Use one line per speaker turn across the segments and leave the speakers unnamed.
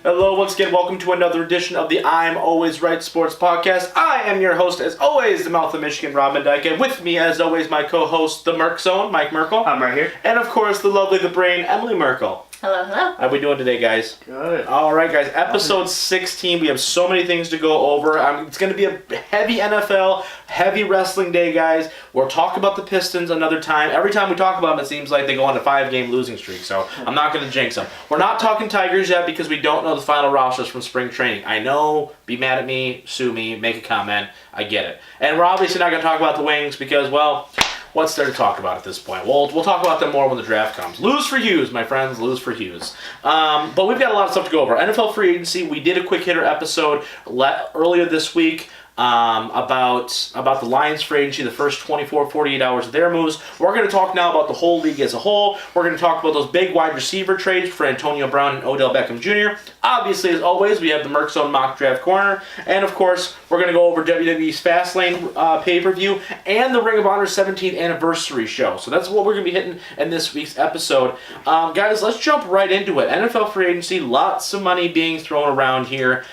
Hello, once again, welcome to another edition of the I'm Always Right Sports Podcast. I am your host, as always, the mouth of Michigan, Rob Van Dyke, and with me, as always, my co-host, the Merkzone, Mike Merkel.
I'm right here.
And, of course, the lovely, the brain, Emily Merkel.
Hello, hello.
How are we doing today, guys?
Good.
All right, guys, episode 16. We have so many things to go over. It's going to be a heavy NFL, heavy wrestling day, guys. We'll talk about the Pistons another time. Every time we talk about them, it seems like they go on a 5-game losing streak, so I'm not going to jinx them. We're not talking Tigers yet because we don't know the final rosters from spring training. I know, be mad at me, sue me, make a comment. I get it. And we're obviously not going to talk about the Wings because, well, what's there to talk about at this point? We'll talk about them more when the draft comes. Lose for Hughes, my friends. Lose for Hughes. But we've got a lot of stuff to go over. NFL free agency. We did a quick hitter episode earlier this week about the Lions free agency, the first 24, 48 hours of their moves. We're going to talk now about the whole league as a whole. We're going to talk about those big wide receiver trades for Antonio Brown and Odell Beckham Jr. Obviously, as always, we have the Merkzone Mock Draft Corner. And, of course, we're going to go over WWE's Fastland pay-per-view and the Ring of Honor 17th anniversary show. So that's what we're going to be hitting in this week's episode. Guys, let's jump right into it. NFL free agency, lots of money being thrown around here.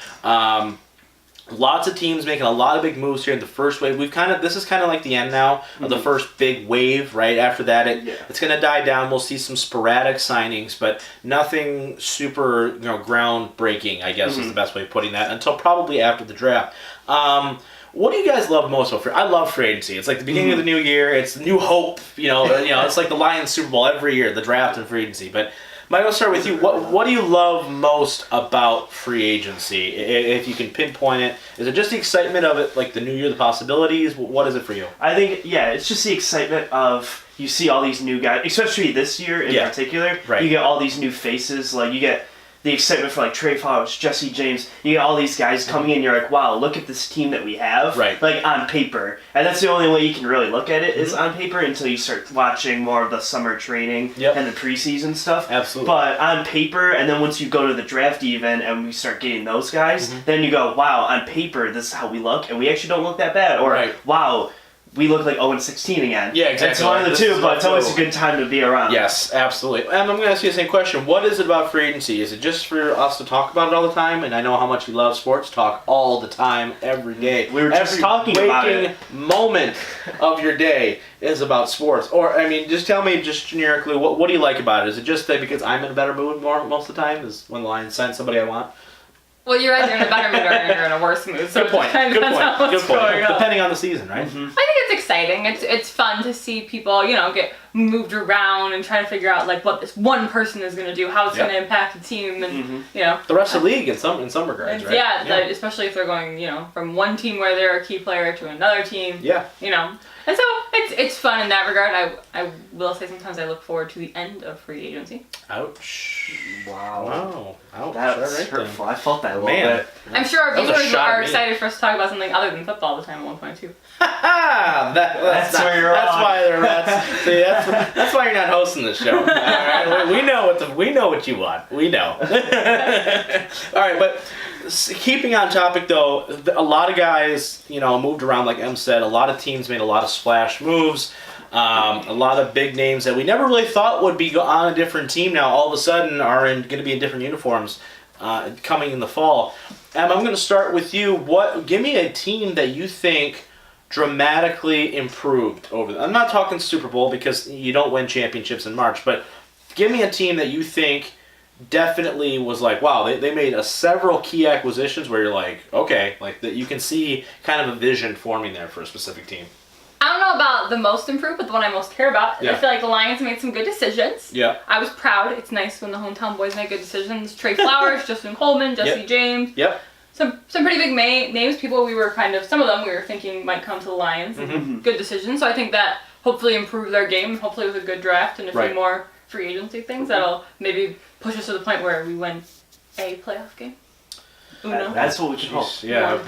Lots of teams making a lot of big moves here in the first wave. This is kind of like the end now of the first big wave, right? After that, it's going to die down. We'll see some sporadic signings, but nothing super, groundbreaking, I guess is the best way of putting that, until probably after the draft. What do you guys love most about free? I love free agency. It's like the beginning of the new year. It's new hope. It's like the Lions Super Bowl every year, the draft and free agency. But Mike, I'll start with you. What do you love most about free agency? If you can pinpoint it, is it just the excitement of it, like the new year, the possibilities? What is it for you?
I think, it's just the excitement of you see all these new guys, especially this year in particular. Right. You get all these new faces. Like, you get the excitement for, like, Trey Flowers, Jesse James. You get all these guys coming in. You're like, wow, look at this team that we have. Right. Like, on paper. And that's the only way you can really look at it is on paper until you start watching more of the summer training and the preseason stuff.
Absolutely.
But on paper, and then once you go to the draft even and we start getting those guys, then you go, wow, on paper, this is how we look. And we actually don't look that bad. Or, wow, we look like 0-16 again.
Yeah, exactly.
It's one of the two, but it's always a good time to be around.
Yes, absolutely. And I'm going to ask you the same question. What is it about free agency? Is it just for us to talk about it all the time? And I know how much you love sports talk all the time, every day.
We were just talking about it.
Every waking moment of your day is about sports. Or, just tell me just generically, what do you like about it? Is it just that because I'm in a better mood most of the time? Is when the Lions sign somebody I want?
Well, you're either in a better mood or you're in a worse mood. So
Good point. Good point. Depending on the season, right?
I think it's exciting. It's fun to see people, get moved around and try to figure out like what this one person is going to do, how it's going to impact the team, and
the rest of the league in some regards, right?
Yeah, like, especially if they're going, from one team where they're a key player to another team.
Yeah.
And so it's fun in that regard. I will say sometimes I look forward to the end of free agency.
Ouch.
Wow.
Ouch.
That's hurtful. I felt that a little bit.
I'm sure our viewers are excited for us to talk about something other than football all the time at one point too.
That's where you're wrong.
That's why you're not hosting this show. All right? We know what you want. We know. All right, but keeping on topic though, a lot of guys, moved around like Em said. A lot of teams made a lot of splash moves. A lot of big names that we never really thought would be on a different team now all of a sudden are going to be in different uniforms coming in the fall. Em, I'm going to start with you. Give me a team that you think dramatically improved over. I'm not talking Super Bowl because you don't win championships in March, but give me a team that you think definitely was like, wow, they made several key acquisitions where you're like, okay, like that you can see kind of a vision forming there for a specific team.
I don't know about the most improved, but the one I most care about. I feel like the Lions made some good decisions. Yeah. I was proud. It's nice when the hometown boys make good decisions. Trey Flowers, Justin Coleman, Jesse James.
Yep.
Some pretty big names. People some of them we were thinking might come to the Lions. Good decisions. So I think that hopefully improved their game. Hopefully with a good draft and a few more free agency things that'll maybe push us to the point where we win a playoff game.
That's what we can hope.
Yeah,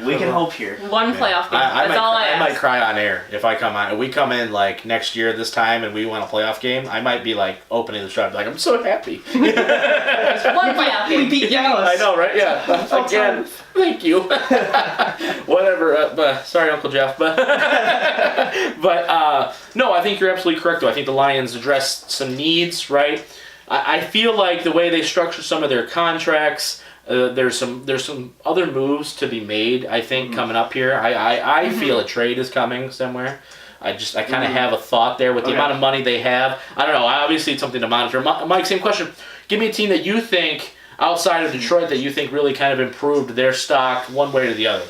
we can hope here.
One playoff game. That's all I ask.
I might cry on air if I come on. If we come in like next year this time and we win a playoff game, I might be like opening the shop like I'm so happy.
One playoff game.
We beat Dallas.
I know, right? Yeah. Again, thank you. Whatever. Sorry, Uncle Jeff. But no, I think you're absolutely correct. Though I think the Lions addressed some needs, right? I feel like the way they structure some of their contracts, there's some other moves to be made. I think coming up here, I feel a trade is coming somewhere. I kind of have a thought there with the amount of money they have. I don't know. Obviously, it's something to monitor. Mike, same question. Give me a team that you think outside of Detroit that you think really kind of improved their stock one way or the other.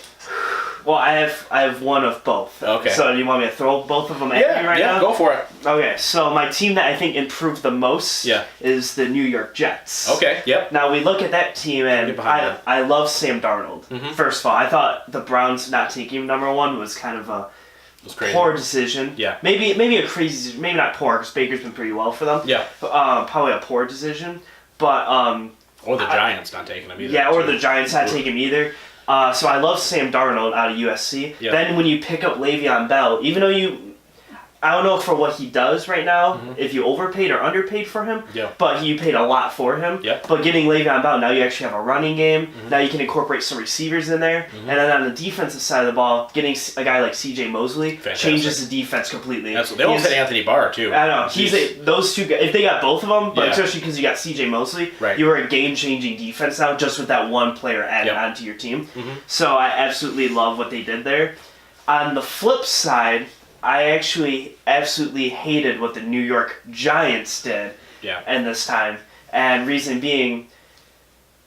Well, I have one of both.
Okay.
So do you want me to throw both of them at you right now?
Yeah, go for it.
Okay, so my team that I think improved the most is the New York Jets.
Okay, yep.
Now, we look at that team, and I love Sam Darnold. First of all, I thought the Browns not taking him number one was kind of a poor decision.
Yeah.
Maybe a crazy decision. Maybe not poor, because Baker's been pretty well for them.
Yeah.
Probably a poor decision. But
or the Giants not taking him either.
Yeah, or the Giants not taking him either. So I love Sam Darnold out of USC.
Yeah.
Then when you pick up Le'Veon Bell, even though I don't know for what he does right now, if you overpaid or underpaid for him, but you paid a lot for him.
Yep.
But getting Le'Veon Bell, now you actually have a running game. Now you can incorporate some receivers in there. And then on the defensive side of the ball, getting a guy like C.J. Mosley changes the defense completely.
They almost had Anthony Barr, too.
I know. Those two guys, if they got both of them, but especially because you got C.J. Mosley, you were a game-changing defense now just with that one player added onto your team. So I absolutely love what they did there. On the flip side, I actually absolutely hated what the New York Giants did in this time. And reason being,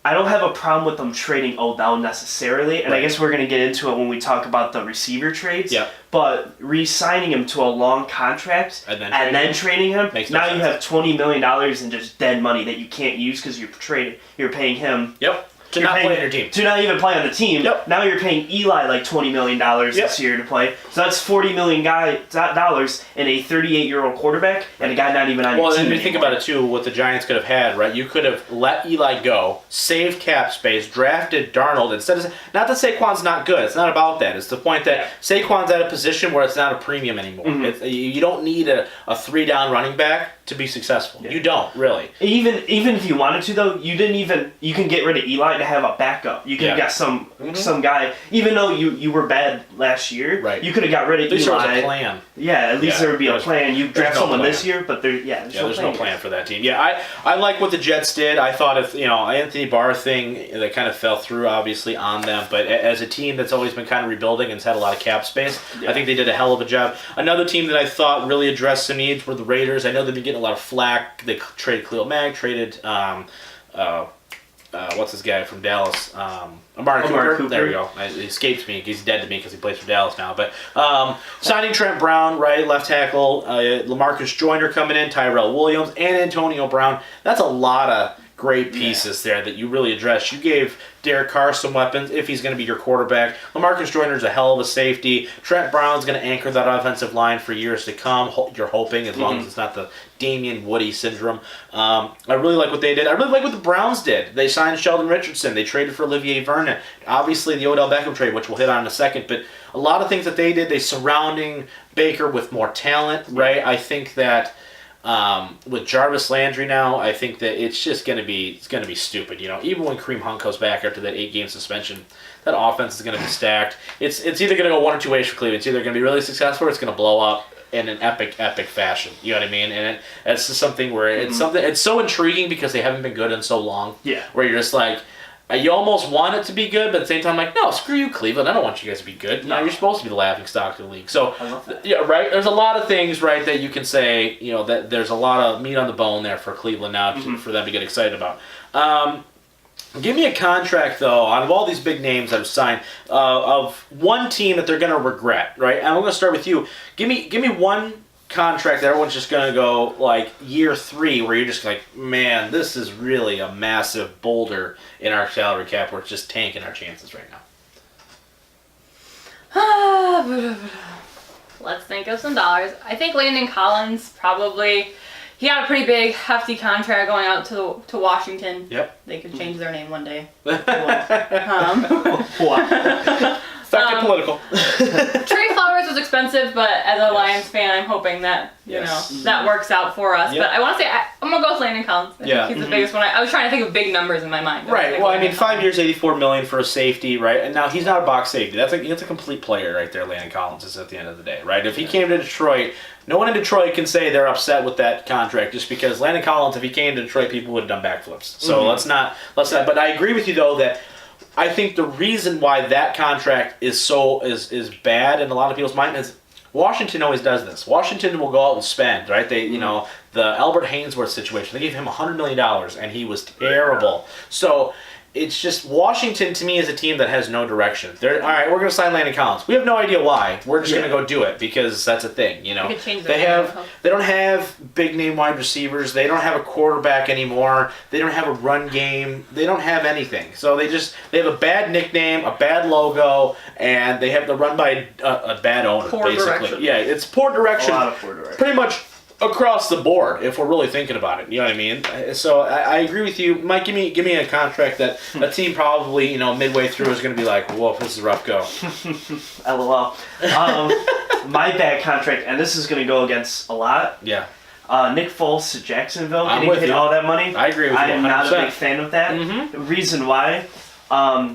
I don't have a problem with them trading Odell necessarily. And I guess we're going to get into it when we talk about the receiver trades. But re-signing him to a long contract and then trading him, now you have $20 million in just dead money that you can't use because you're paying him.
To not play on your team.
To not even play on the team. Now you're paying Eli like $20 million this year to play. So that's $40 million dollars in a 38-year-old quarterback and a guy not even on your team.
Well, and
you
think about it too, what the Giants could have had, right? You could have let Eli go, saved cap space, drafted Darnold instead of. Not that Saquon's not good. It's not about that. It's the point that Saquon's at a position where it's not a premium anymore. You don't need a 3-down running back to be successful. You don't really.
Even if you wanted to though, you can get rid of Eli to have a backup. You could have got some guy. Even though you were bad last year, you could have got rid of Eli.
At least there was a plan.
Yeah, at least there would be a plan. You draft someone this year, but there's
no plan for that team. Yeah, I like what the Jets did. I thought if Anthony Barr thing that kind of fell through obviously on them, but as a team that's always been kind of rebuilding and has had a lot of cap space, I think they did a hell of a job. Another team that I thought really addressed some needs were the Raiders. I know they've been getting a lot of flack. They traded Khalil Mack, traded what's this guy from Dallas? Amari Cooper. There we go. It escapes me. He's dead to me because he plays for Dallas now. But signing Trent Brown, right, left tackle, LaMarcus Joyner coming in, Tyrell Williams, and Antonio Brown. That's a lot of great pieces there that you really addressed. You gave Derek Carr some weapons if he's going to be your quarterback. LaMarcus Joyner's a hell of a safety. Trent Brown's going to anchor that offensive line for years to come. You're hoping, as long as it's not the Damian Woody syndrome. I really like what they did. I really like what the Browns did. They signed Sheldon Richardson. They traded for Olivier Vernon. Obviously, the Odell Beckham trade, which we'll hit on in a second. But a lot of things that they did, they surrounding Baker with more talent, right? I think that with Jarvis Landry now, I think that it's just going to be stupid. Even when Kareem Hunt goes back after that 8-game suspension, that offense is going to be stacked. It's either going to go one or two ways for Cleveland. It's either going to be really successful or it's going to blow up in an epic fashion. You know what I mean? And it's just something where it's so intriguing because they haven't been good in so long. Yeah. Where you're just like, you almost want it to be good, but at the same time, like, no, screw you, Cleveland. I don't want you guys to be good. No, you're supposed to be the laughing stock of the league. So, right? There's a lot of things, right, that you can say, that there's a lot of meat on the bone there for Cleveland now for them to get excited about. Give me a contract, though, out of all these big names that have signed, of one team that they're going to regret, right? And I'm going to start with you. Give me one contract that everyone's just going to go, like, year 3, where you're just like, man, this is really a massive boulder in our salary cap. We're just tanking our chances right
now. Let's think of some dollars. I think Landon Collins probably... He got a pretty big, hefty contract going out to Washington. Yep. They could change their name one day. Wow.
Fucking political.
Trey Flowers was expensive, but as a Lions fan, I'm hoping that that works out for us. Yep. But I want to say I'm gonna go with Landon Collins. I think he's the biggest one. I was trying to think of big numbers in my mind.
Right. Well, I mean, 5 years, $84 million for a safety, right? And now he's not a box safety. That's a complete player right there. Landon Collins is at the end of the day, right? If he came to Detroit, no one in Detroit can say they're upset with that contract just because Landon Collins, if he came to Detroit, people would have done backflips. So let's not. But I agree with you though that. I think the reason why that contract is bad in a lot of people's mind is Washington always does this. Washington will go out and spend, right? They, the Albert Hainsworth situation. They gave him $100 million, and he was terrible. So it's just Washington to me is a team that has no direction. They're all right. We're going to sign Landon Collins. We have no idea why. We're just going to go do it because that's a thing. They don't have big name wide receivers. They don't have a quarterback anymore. They don't have a run game. They don't have anything. So they have a bad nickname, a bad logo, and they have to run by a bad owner.
Poor
basically.
Direction.
Yeah, it's poor direction.
A lot of poor direction.
Pretty much. Across the board, if we're really thinking about it, you know what I mean. So I agree with you, Mike. Give me a contract that a team probably midway through is going to be like, whoa, this is a rough go.
LOL. My bad contract, and this is going to go against a lot.
Yeah.
Nick Foles to Jacksonville, getting paid
you.
all that money.
I agree with you.
I am
100%.
not a big fan of that. The reason why,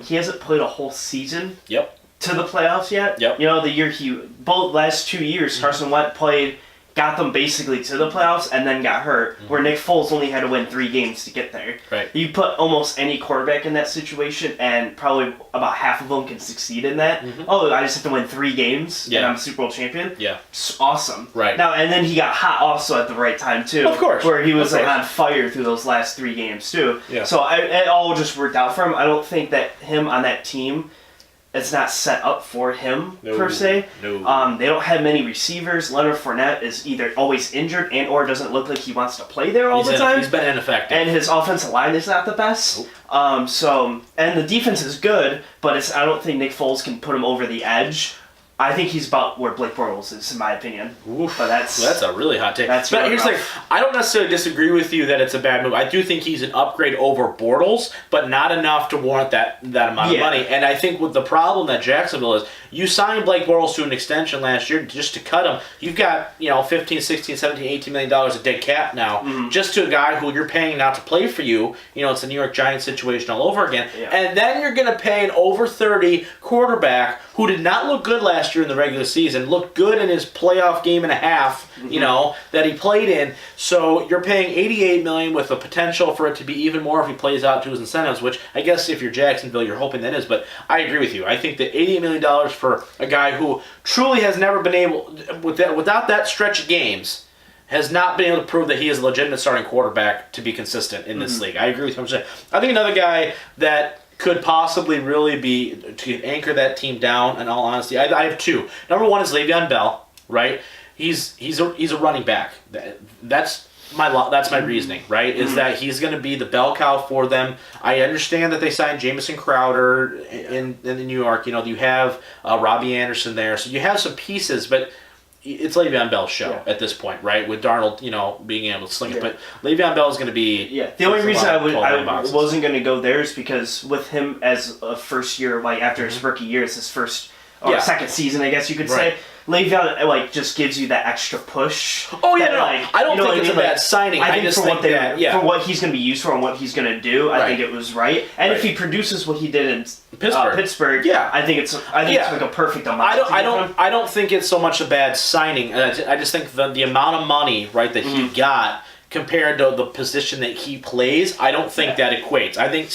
he hasn't played a whole season.
Yep.
To the playoffs yet.
Yep.
The year both last 2 years, Carson Wentz played. Got them basically to the playoffs and then got hurt, where Nick Foles only had to win 3 games to get there.
Right.
You put almost any quarterback in that situation, and probably about half of them can succeed in that. Oh, I just have to win 3 games, and I'm Super Bowl champion.
Yeah.
It's awesome.
Right.
Now, and then he got hot also at the right time, too.
Of course.
Where he was on fire through those last 3 games, too.
Yeah.
So it all just worked out for him. I don't think that him on that team... It's not set up for him, per se.
No.
They don't have many receivers. Leonard Fournette is either always injured and or doesn't look like he wants to play there all the time.
He's been ineffective.
And his offensive line is not the best. Nope. And the defense is good, but I don't think Nick Foles can put him over the edge. I think he's about where Blake Bortles is, in my opinion.
Oof.
But that's
a really hot take.
But
here's the thing. I don't necessarily disagree with you that it's a bad move. I do think he's an upgrade over Bortles, but not enough to warrant that amount of money. And I think with the problem that Jacksonville is, you signed Blake Bortles to an extension last year just to cut him. You've got 15, 16, 17, $18 million of dead cap now, just to a guy who you're paying not to play for you. It's a New York Giants situation all over again. Yeah. And then you're going to pay an over 30 quarterback who did not look good last year in the regular season, looked good in his playoff game and a half, that he played in. So you're paying $88 million with the potential for it to be even more if he plays out to his incentives, which I guess if you're Jacksonville, you're hoping that is. But I agree with you. I think that $88 million for a guy who truly has never been able, without that stretch of games, has not been able to prove that he is a legitimate starting quarterback to be consistent in this league. I agree with you. I think another guy that could possibly really be to anchor that team down. In all honesty, I have 2. Number 1 is Le'Veon Bell. Right, he's a running back. That's my reasoning. Right, is that he's going to be the bell cow for them. I understand that they signed Jamison Crowder in New York. You have Robbie Anderson there, so you have some pieces, but. It's Le'Veon Bell's show at this point, right? With Darnold, being able to sling it. But Le'Veon Bell is going to be...
Yeah, the only reason I wasn't going to go there is because with him as a first year, like after his rookie year, it's his first or second season, I guess you could say. Le'Veon just gives you that extra push.
Oh yeah, I don't think it's a bad signing.
I think for what he's going to be used for and what he's going to do, I think it was right. And if he produces what he did in Pittsburgh, I think it's like a perfect amount.
I don't think it's so much a bad signing. I just think the amount of money that he got. Compared to the position that he plays, I don't think that equates. I think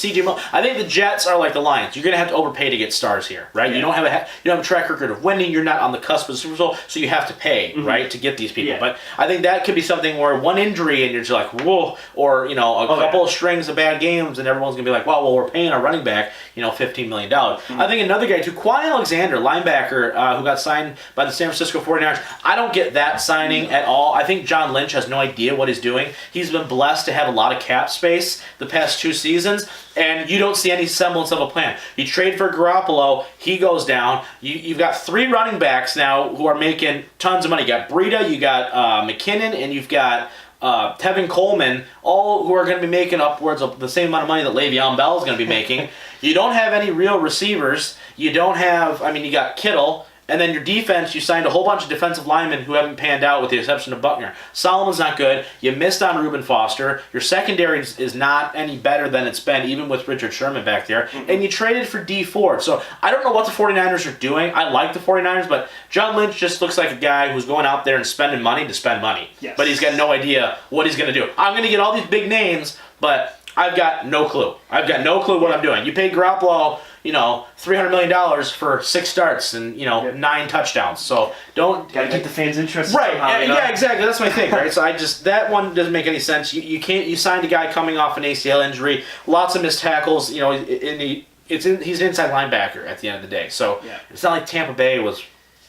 I think the Jets are like the Lions. You're going to have to overpay to get stars here, right? Yeah. You don't have a track record of winning. You're not on the cusp of the Super Bowl, so you have to pay, right, to get these people. Yeah. But I think that could be something where one injury and you're just like, whoa, or a couple of strings of bad games, and everyone's going to be like, well, we're paying our running back, $15 million. I think another guy too, Kwon Alexander, linebacker, who got signed by the San Francisco 49ers. I don't get that signing at all. I think John Lynch has no idea what he's doing. He's been blessed to have a lot of cap space the past 2 seasons, and you don't see any semblance of a plan. You trade for Garoppolo, he goes down. You've got 3 running backs now who are making tons of money. You got Breida, you got McKinnon, and you've got Tevin Coleman, all who are going to be making upwards of the same amount of money that Le'Veon Bell is going to be making. You don't have any real receivers. You don't have, you got Kittle. And then your defense, you signed a whole bunch of defensive linemen who haven't panned out with the exception of Buckner. Solomon's not good. You missed on Reuben Foster. Your secondary is not any better than it's been, even with Richard Sherman back there. Mm-hmm. And you traded for D Ford. So I don't know what the 49ers are doing. I like the 49ers, but John Lynch just looks like a guy who's going out there and spending money to spend money.
Yes.
But he's got no idea what he's going to do. I'm going to get all these big names, but I've got no clue. I've got no clue what I'm doing. You paid Garoppolo, $300 million for 6 starts and, 9 touchdowns. So don't...
Got to keep the fans interested.
Right.
Somehow,
Yeah, exactly. That's my thing, right? So that one doesn't make any sense. You signed a guy coming off an ACL injury, lots of missed tackles, he's an inside linebacker at the end of the day. So It's not like Tampa Bay was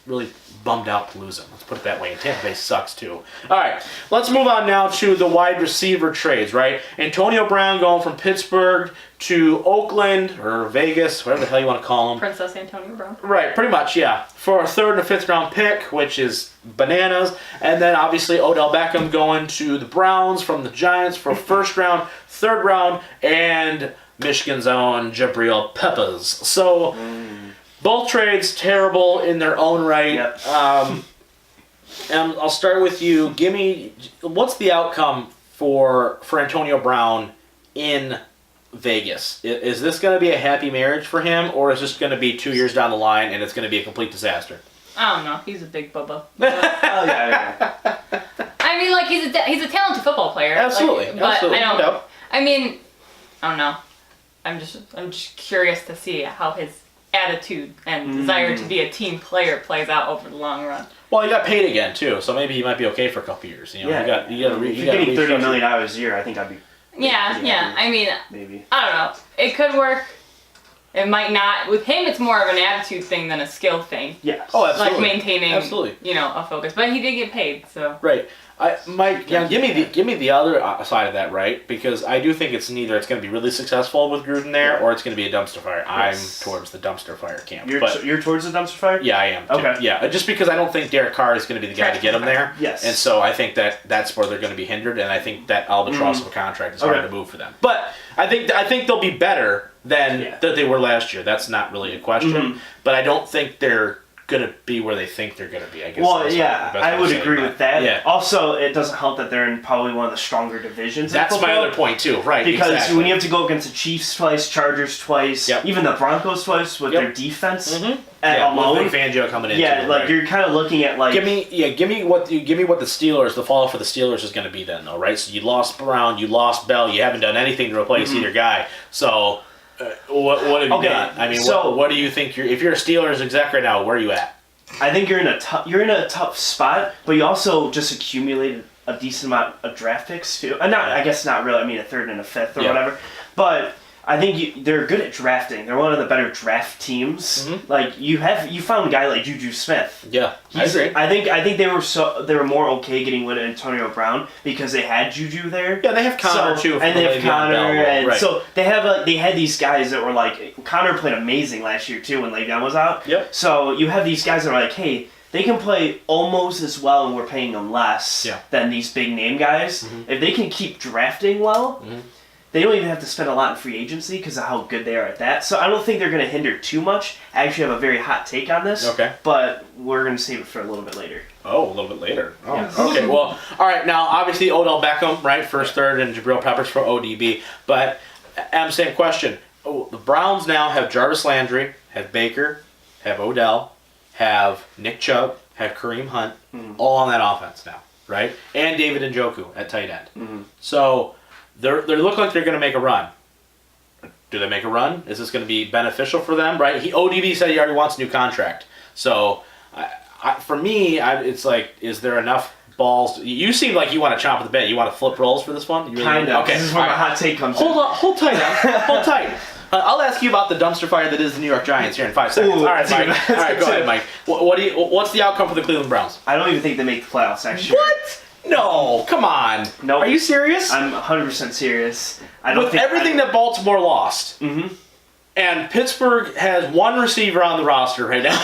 really bummed out to lose him. Let's put it that way. And Tampa Bay sucks too. All right, let's move on now to the wide receiver trades, right? Antonio Brown going from Pittsburgh to Oakland or Vegas, whatever the hell you want to call him.
Princess Antonio Brown.
Right, pretty much, yeah. For a 3rd and a 5th round pick, which is bananas. And then obviously Odell Beckham going to the Browns from the Giants for 1st round, 3rd round, and Michigan's own Jabril Peppers. So... both trades terrible in their own right.
Yep.
And I'll start with you. Give me what's the outcome for Antonio Brown in Vegas? Is this going to be a happy marriage for him, or is this going to be 2 years down the line and it's going to be a complete disaster?
I don't know. He's a big bubba.
Yeah.
I mean, like he's a talented football player.
Absolutely. Absolutely.
I don't. I mean, I don't know. I'm just curious to see how his attitude and desire to be a team player plays out over the long run.
Well, he got paid again too, so maybe he might be okay for a couple years. You got
if you're getting $30 million a year, I think I'd be.
Yeah. I mean,
maybe.
I don't know. It could work. It might not. With him, it's more of an attitude thing than a skill thing.
Yeah.
Oh, absolutely.
Like maintaining,
absolutely.
A focus. But he did get paid, so.
Right. Mike, give me the other side of that, right? Because I do think it's neither. It's going to be really successful with Gruden there, or it's going to be a dumpster fire. Yes. I'm towards the dumpster fire camp.
You're towards the dumpster fire?
Yeah, I am. Too.
Okay.
Yeah, just because I don't think Derek Carr is going to be the guy to get him there.
Yes.
And so I think that's where they're going to be hindered, and I think that albatross of a contract is hard to move for them. But I think they'll be better than that they were last year. That's not really a question. But I don't think they're going to be where they think they're going to be, I guess.
Well, yeah, I would agree with that.
Yeah.
Also, it doesn't help that they're in probably one of the stronger divisions.
That's my other point, too. Right,
because when you have to go against the Chiefs twice, Chargers twice, even the Broncos twice with their defense alone.
With Fangio coming in.
Yeah, you're kind of looking at
give me what the Steelers, the fall for the Steelers is going to be then, though, right? So you lost Brown, you lost Bell, you haven't done anything to replace either guy. So what have you done? I mean, what do you think? If you're a Steelers exec right now, where are you at?
I think you're in a tough spot, but you also just accumulated a decent amount of draft picks too. I guess not really. I mean, a 3rd and a 5th or whatever. But I think they're good at drafting. They're one of the better draft teams. Like you found a guy like Juju Smith.
Yeah, I agree.
I think they were more okay getting rid of Antonio Brown because they had Juju there.
Yeah, they have Connor too,
and they have Connor, so they had these guys that were like Connor played amazing last year too when Le'Veon was out.
Yep.
So you have these guys that are like, hey, they can play almost as well, and we're paying them less than these big name guys. If they can keep drafting well. They don't even have to spend a lot in free agency because of how good they are at that. So I don't think they're going to hinder too much. I actually have a very hot take on this. Okay. But we're going to save it for a little bit later.
Oh, a little bit later. Oh, yes. Okay. Well, all right. Now, obviously, Odell Beckham, right? 1st, 3rd, and Jabril Peppers for ODB. But same question. The Browns now have Jarvis Landry, have Baker, have Odell, have Nick Chubb, have Kareem Hunt, all on that offense now, right? And David Njoku at tight end. So... They look like they're going to make a run. Do they make a run? Is this going to be beneficial for them? Right? ODB said he already wants a new contract. So, for me, it's like, is there enough balls? You seem like you want to chomp at the bit. You want to flip roles for this one?
Kind of. Okay. This is where my hot take comes in.
Hold tight now. Hold tight. I'll ask you about the dumpster fire that is the New York Giants here in 5 seconds. All right, Mike. All right, go ahead, Mike. What's the outcome for the Cleveland Browns?
I don't even think they make the playoffs next year.
What? No, come on.
No.
Are you serious?
I'm 100% serious.
With everything that Baltimore lost, and Pittsburgh has one receiver on the roster right now,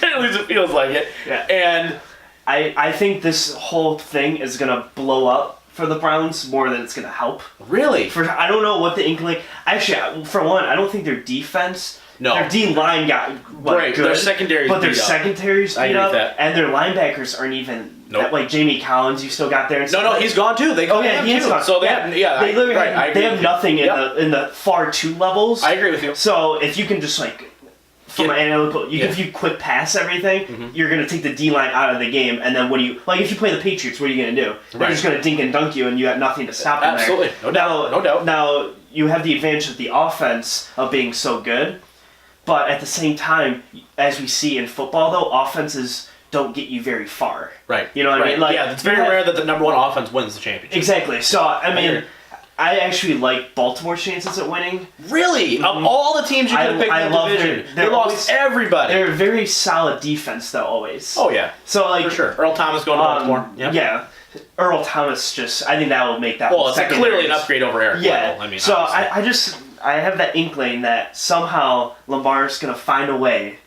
at least it feels like it, and
I think this whole thing is going to blow up for the Browns more than it's going to help.
Really?
I don't know what the inkling... Actually, for one, I don't think their defense
No.
Their D line got
good. Their secondary's
but their
beat up.
secondary's
I
beat
agree
up,
with that.
and their linebackers aren't even.
Nope.
That, like Jamie Collins, you still got there. And
No, he's gone too. They
he is gone.
So they have,
they literally they have nothing in the far 2 levels.
I agree with you.
So if you can just like from an analytical, if you quick pass everything, you're gonna take the D line out of the game, and then what do you like? If you play the Patriots, what are you gonna do? They're just gonna dink and dunk you, and you have nothing to stop them.
Absolutely,
there.
no doubt.
Now you have the advantage of the offense of being so good, but at the same time, as we see in football, though, offenses don't get you very far.
Right.
You know what I mean? Like,
it's very rare that the number 1 offense wins the championship.
Exactly. So, I mean, I actually like Baltimore's chances at winning.
Really? Of all the teams you could have picked in the division, they lost everybody.
They're a very solid defense, though, always.
Oh, yeah.
So, like...
For sure. Earl Thomas going to Baltimore. Yep.
Yeah. Earl Thomas I think that will make that
Well, it's clearly an upgrade over Eric
Yeah.
Weddle. I mean,
so, I have that inkling that somehow Lamar's going to find a way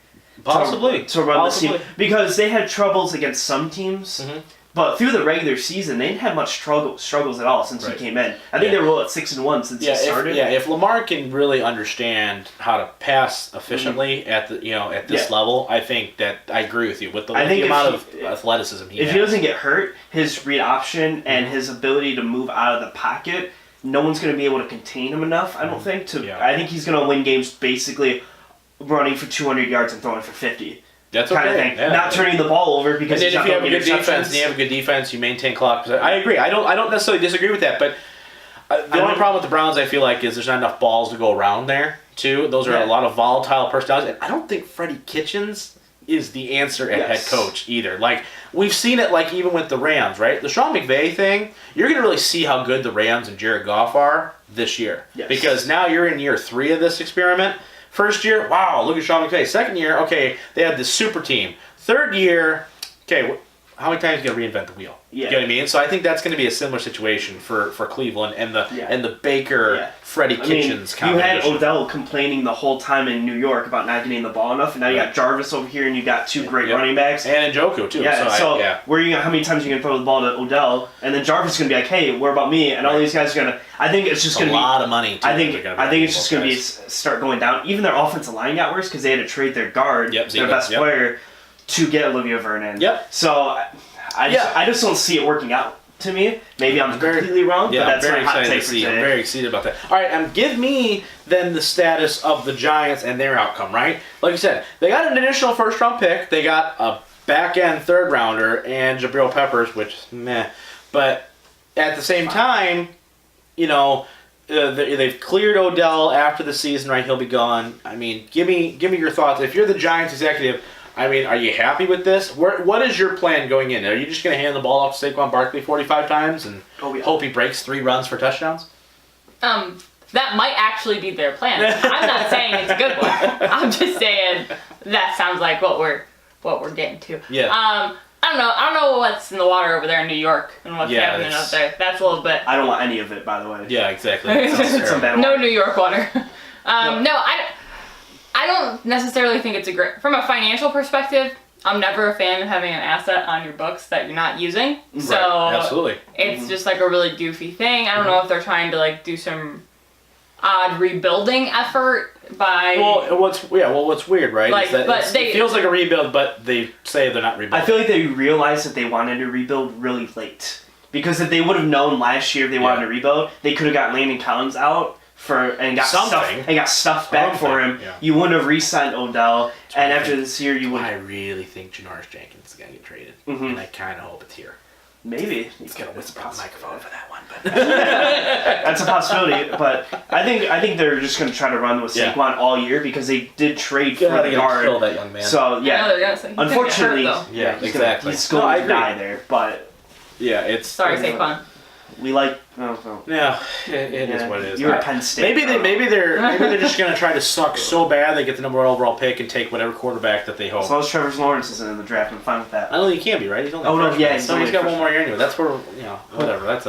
Possibly.
to run this team. Because they had troubles against some teams, but through the regular season, they didn't have much struggles at all since he came in. I think they were at 6-1 since he started.
If Lamar can really understand how to pass efficiently at this level, I think that I agree with you with the amount of athleticism he has.
If he doesn't get hurt, his read option and his ability to move out of the pocket, no one's going to be able to contain him enough. I don't think I think he's going to win games basically running for 200 yards and throwing for 50.
That's okay.
Kind of thing.
Yeah.
Not turning the ball over because
and then if you have a good defense, you maintain clock. I agree. I don't necessarily disagree with that, but the only problem with the Browns, I feel like, is there's not enough balls to go around there, too. Those are a lot of volatile personalities, and I don't think Freddie Kitchens is the answer at head coach either. Like, we've seen it, like, even with the Rams, right? The Sean McVay thing, you're going to really see how good the Rams and Jared Goff are this year. Yes. Because now you're in year 3 of this experiment. First year, wow, look at Sean McVay. Second year, okay, they had this super team. Third year, okay, how many times are you going to reinvent the wheel? Yeah. You know what I mean? So I think that's going to be a similar situation for Cleveland and the Baker, Freddie Kitchens combination.
You had Odell complaining the whole time in New York about not getting the ball enough, and now you got Jarvis over here, and you got 2 great running backs.
And Njoku, too.
Yeah, how many times are you going to throw the ball to Odell? And then Jarvis is going to be like, hey, what about me? And all these guys are going to... I think it's just going to be...
a lot of money, too.
I think it's just going to start going down. Even their offensive line got worse because they had to trade their guard, their best player, to get Olivia Vernon.
Yep.
So... I just don't see it working out to me. Maybe I'm completely wrong, but that's my hot take for today.
I'm very excited about that. All right, give me then the status of the Giants and their outcome, right? Like you said, they got an additional first-round pick. They got a back-end third-rounder and Jabril Peppers, which, meh. But at the same time, they've cleared Odell after the season, right? He'll be gone. I mean, give me your thoughts. If you're the Giants executive... I mean, are you happy with this? What is your plan going in? Are you just going to hand the ball off to Saquon Barkley 45 times and hope he breaks 3 runs for touchdowns?
That might actually be their plan. I'm not saying it's a good one. I'm just saying that sounds like what we're getting to.
Yeah.
I don't know what's in the water over there in New York and what's happening up there. That's a little bit.
I don't want any of it, by the way.
Yeah, exactly.
No New York water. No, I don't necessarily think it's a great... From a financial perspective, I'm never a fan of having an asset on your books that you're not using.
Right.
So
Absolutely.
It's just like a really goofy thing. I don't know if they're trying to like do some odd rebuilding effort by...
what's weird, right? Like, is that it feels like a rebuild, but they say they're not rebuilding.
I feel like they realized that they wanted to rebuild really late. Because if they would have known last year if they wanted to rebuild, they could have got Landon Collins out and got stuff back for him. Yeah. You wouldn't have re-signed Odell, and after this year, you would.
I really think Janoris Jenkins is gonna get traded, and I kind of hope it's here.
Maybe
he's gonna whisper on the microphone for that one, but
that's a possibility. But I think they're just gonna try to run with Saquon all year because they did trade for the guard.
Kill that young man.
So unfortunately,
exactly.
He's going to die there, but
sorry, Saquon.
We like.
Yeah, it is what it is.
You're at Penn State.
Maybe they're just gonna try to suck so bad they get the number 1 overall pick and take whatever quarterback that they hope.
As long as Trevor Lawrence isn't in the draft, I'm fine with that.
I don't think he can be, right? He's only he's got 1 more year anyway. That's where whatever. That's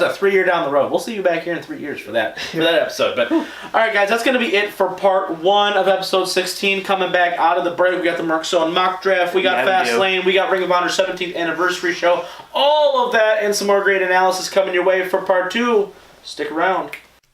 a 3 year down the road. We'll see you back here in 3 years for that episode. But all right, guys, that's gonna be it for part 1 of episode 16. Coming back out of the break, we got the Merkzone Mock Draft, we got Fastland, we got Ring of Honor 17th anniversary show. All of that and some more great analysis coming your way for part 2. Stick around.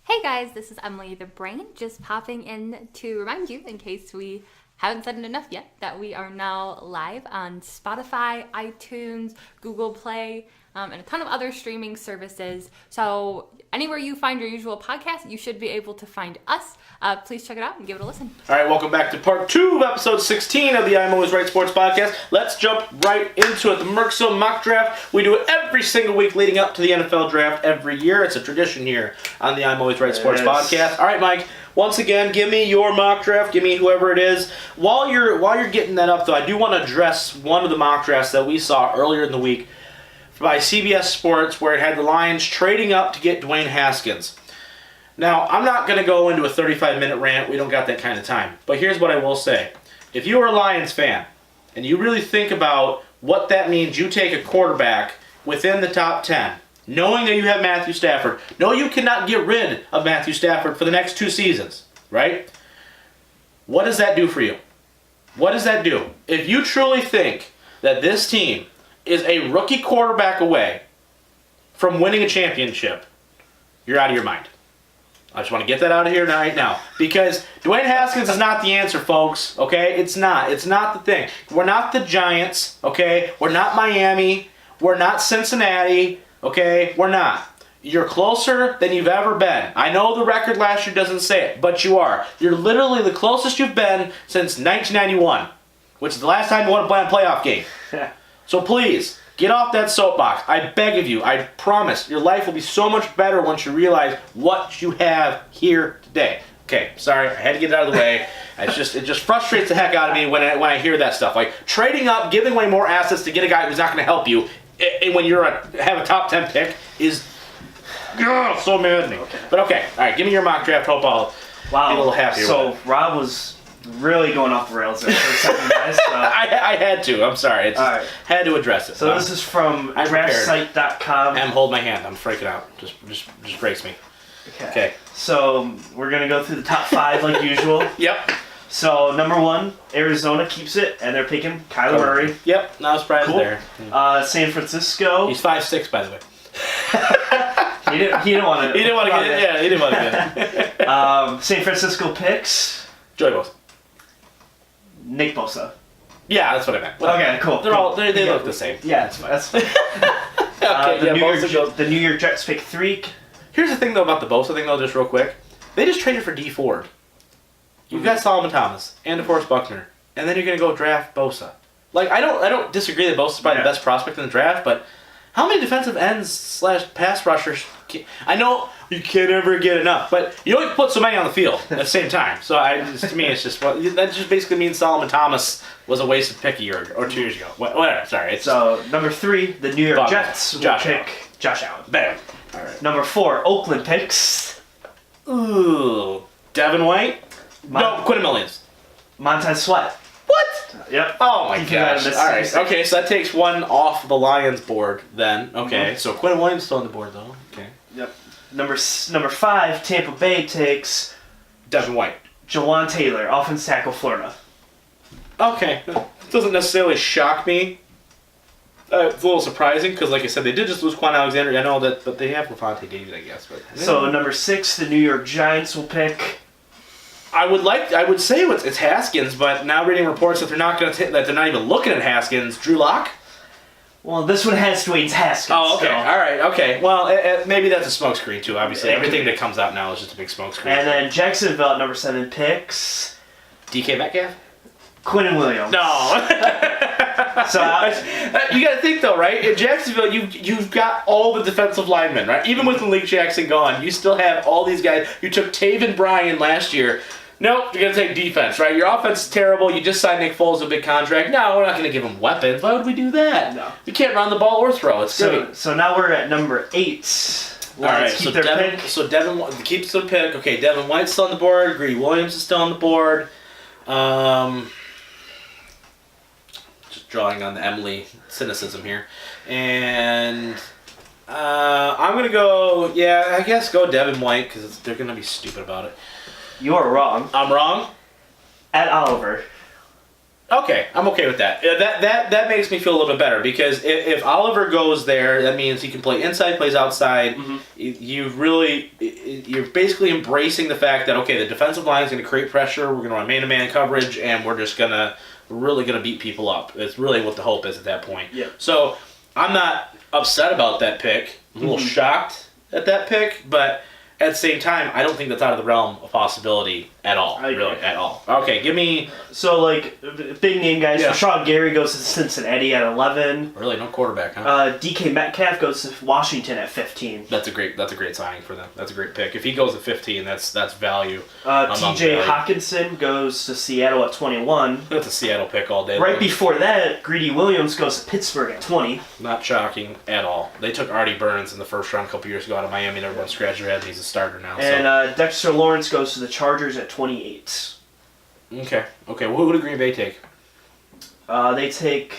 Hey guys, this is Emily the Brain, just popping in to remind you, in case we haven't said it enough yet, that we are now live on Spotify, iTunes, Google Play, and a ton of other streaming services. So anywhere you find your usual podcast, you should be able to find us. Please check it out and give it a listen.
All right, welcome back to part 2 of episode 16 of the I'm Always Right Sports podcast. Let's jump right into it. The Merkzone Mock Draft. We do it every single week leading up to the NFL draft every year. It's a tradition here on the I'm Always Right Sports podcast. All right, Mike. Once again, give me your mock draft. Give me whoever it is. While you're getting that up, though, I do want to address one of the mock drafts that we saw earlier in the week by CBS Sports, where it had the Lions trading up to get Dwayne Haskins. Now, I'm not going to go into a 35-minute rant. We don't got that kind of time. But here's what I will say. If you are a Lions fan and you really think about what that means, you take a quarterback within the top 10, knowing that you have Matthew Stafford. No, you cannot get rid of Matthew Stafford for the next 2 seasons, right? What does that do for you? What does that do? If you truly think that this team is a rookie quarterback away from winning a championship, you're out of your mind. I just want to get that out of here right now. Because Dwayne Haskins is not the answer, folks. Okay? It's not. It's not the thing. We're not the Giants. Okay? We're not Miami. We're not Cincinnati. Okay? We're not. You're closer than you've ever been. I know the record last year doesn't say it, but you are. You're literally the closest you've been since 1991, which is the last time you won a playoff game. So please, get off that soapbox. I beg of you. I promise your life will be so much better once you realize what you have here today. Okay, sorry, I had to get it out of the way. It just frustrates the heck out of me when I hear that stuff. Like trading up, giving away more assets to get a guy who's not going to help you, and when you have a top 10 pick is so maddening. Okay. But okay, all right, give me your mock draft. Hope I'll be a little happier.
So with it. Rob was really going off the rails there for a second, guys. So.
I had to. I'm sorry. Had to address it.
So this is from draftsite.com.
Em, hold my hand. I'm freaking out. Just breaks me. Okay.
So we're gonna go through the top 5 like usual.
Yep.
So number 1, Arizona keeps it, and they're picking Kyler Murray.
Yep. Not surprised there.
San Francisco.
He's 5'6", by the way.
He didn't want to.
He didn't want to get it. Yeah, he didn't want to get it.
San Francisco picks
Joey Bosa.
Nick Bosa.
Yeah, that's what I meant.
Okay, cool.
They look the same.
Yeah, that's fine. The New York Jets pick 3.
Here's the thing though about the Bosa thing though, just real quick. They just traded for D Ford. You've got Solomon Thomas and DeForest Buckner, and then you're gonna go draft Bosa. Like I don't disagree that Bosa's probably the best prospect in the draft, but how many defensive ends / pass rushers? I know you can't ever get enough, but you only put so many on the field at the same time. So to me, it's just that just basically means Solomon Thomas was a wasted pick a year or 2 years ago. Whatever. Sorry.
So number 3, the New York Jets will pick Josh Allen.
Bam. All right.
Number 4, Oakland picks.
Ooh, Devin White. No, Quinn Williams.
Montez Sweat.
What?
Yep.
Oh my gosh. All right. Okay, so that takes one off the Lions board then. Okay. So Quinn Williams still on the board though. Okay.
Yep. Number 5, Tampa Bay takes
Devin White.
Jawan Taylor, offense tackle, Florida.
Okay. Doesn't necessarily shock me. It's a little surprising because, like I said, they did just lose Quan Alexander. I know that, but they have Lafante David, I guess. But
so number 6, the New York Giants will pick.
I would say it's Haskins, but now reading reports that they're not even looking at Haskins. Drew Lock.
Well, this one has Dwayne Haskins.
Oh, okay. So. All right. Okay. Well, maybe that's a smokescreen too. Obviously, everything that comes out now is just a big smokescreen.
And then Jacksonville at number 7 picks
DK Metcalf.
Quinn Williams.
No. So you got to think though, right? In Jacksonville, you've got all the defensive linemen, right? Even with Malik Jackson gone, you still have all these guys. You took Taven Bryan last year. Nope, you're going to take defense, right? Your offense is terrible. You just signed Nick Foles a big contract. No, we're not going to give him weapons. Why would we do that?
No.
We can't run the ball or throw. It's great.
So now we're at number 8.
All right, so Devin keeps their pick. Okay, Devin White's still on the board. Greedy Williams is still on the board. Just drawing on the Emily cynicism here. And I'm going to go, I guess go Devin White because they're going to be stupid about it.
You are wrong.
I'm wrong?
Ed Oliver.
Okay, I'm okay with that. That makes me feel a little bit better because if Oliver goes there, that means he can play inside, plays outside. Mm-hmm. You're basically embracing the fact that okay, the defensive line is going to create pressure. We're going to run man-to-man coverage, and we're really going to beat people up. It's really what the hope is at that point.
Yep.
So I'm not upset about that pick. I'm a little shocked at that pick, but at the same time, I don't think that's out of the realm of possibility at all. Really, at all. Okay, give me...
So, like, big name guys.
Yeah.
Rashawn Gary goes to Cincinnati at 11.
Really, no quarterback, huh?
DK Metcalf goes to Washington at 15.
That's a great signing for them. That's a great pick. If he goes at 15, that's value.
TJ Hawkinson goes to Seattle at 21.
That's a Seattle pick all day.
Right before that, Greedy Williams goes to Pittsburgh at 20.
Not shocking at all. They took Artie Burns in the first round a couple years ago out of Miami, and everyone scratched their head. He's a starter now.
And Dexter Lawrence goes to the Chargers at 28.
Okay. Well, who did Green Bay take?
They take